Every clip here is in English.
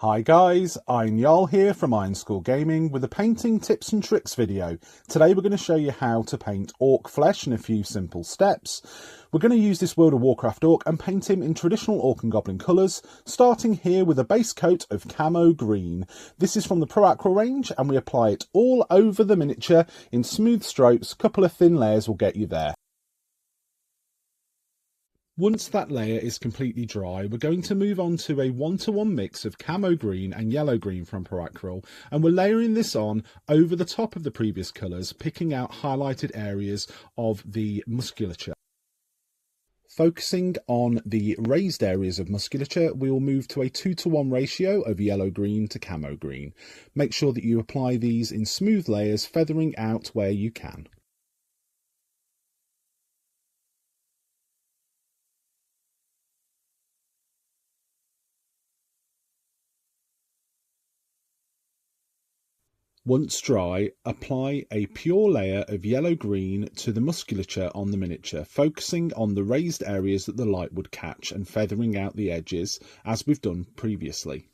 Hi guys, 𝕿𝖊 here from Iron School Gaming with a painting tips and tricks video. Today we're going to show you how to paint orc flesh in a few simple steps. We're going to use this World of Warcraft orc and paint him in traditional orc and goblin colours, starting here with a base coat of Camo green. This is from the Pro Acryl range and we apply it all over the miniature in smooth strokes. A couple of thin layers will get you there. Once that layer is completely dry, we're going to move on to a 1-to-1 mix of Camo green and yellow green from Pro Acryl, and we're layering this on over the top of the previous colours, picking out highlighted areas of the musculature. Focusing on the raised areas of musculature, we will move to a 2-to-1 ratio of yellow green to Camo green. Make sure that you apply these in smooth layers, feathering out where you can. Once dry, apply a pure layer of yellow-green to the musculature on the miniature, focusing on the raised areas that the light would catch and feathering out the edges, as we've done previously.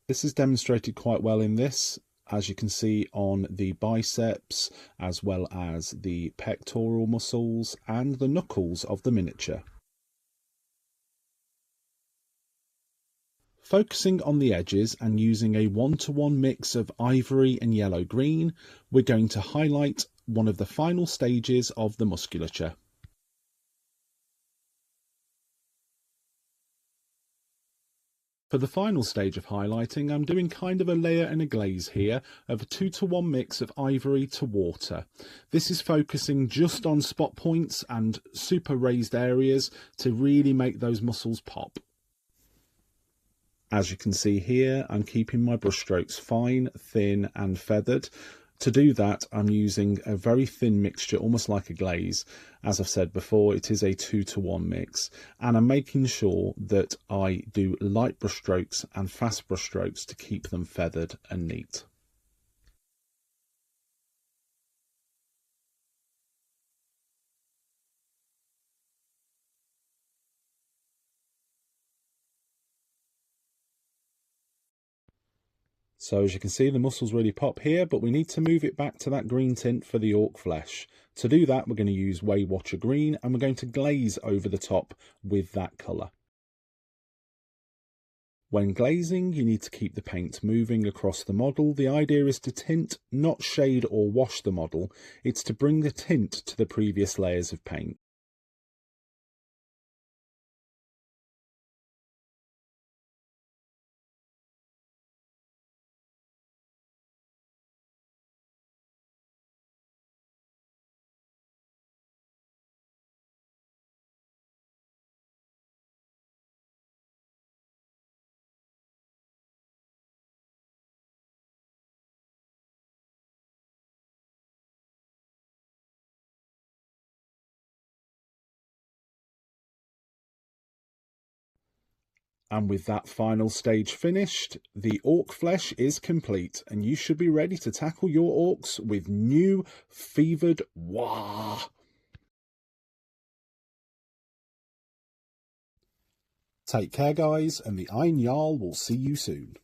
This is demonstrated quite well in this, as you can see on the biceps, as well as the pectoral muscles and the knuckles of the miniature. Focusing on the edges and using a 1-to-1 mix of ivory and yellow green, we're going to highlight one of the final stages of the musculature. For the final stage of highlighting, I'm doing kind of a layer and a glaze here of a 2-to-1 mix of ivory to water. This is focusing just on spot points and super raised areas to really make those muscles pop. As you can see here, I'm keeping my brush strokes fine, thin and feathered. To do that, I'm using a very thin mixture, almost like a glaze. As I've said before, it is a 2-to-1 mix. And I'm making sure that I do light brush strokes and fast brush strokes to keep them feathered and neat. So as you can see, the muscles really pop here, but we need to move it back to that green tint for the orc flesh. To do that, we're going to use Waywatcher Green and we're going to glaze over the top with that colour. When glazing, you need to keep the paint moving across the model. The idea is to tint, not shade or wash the model. It's to bring the tint to the previous layers of paint. And with that final stage finished, the orc flesh is complete and you should be ready to tackle your orcs with new fevered wah. Take care guys, and the 𝕿𝖊 will see you soon.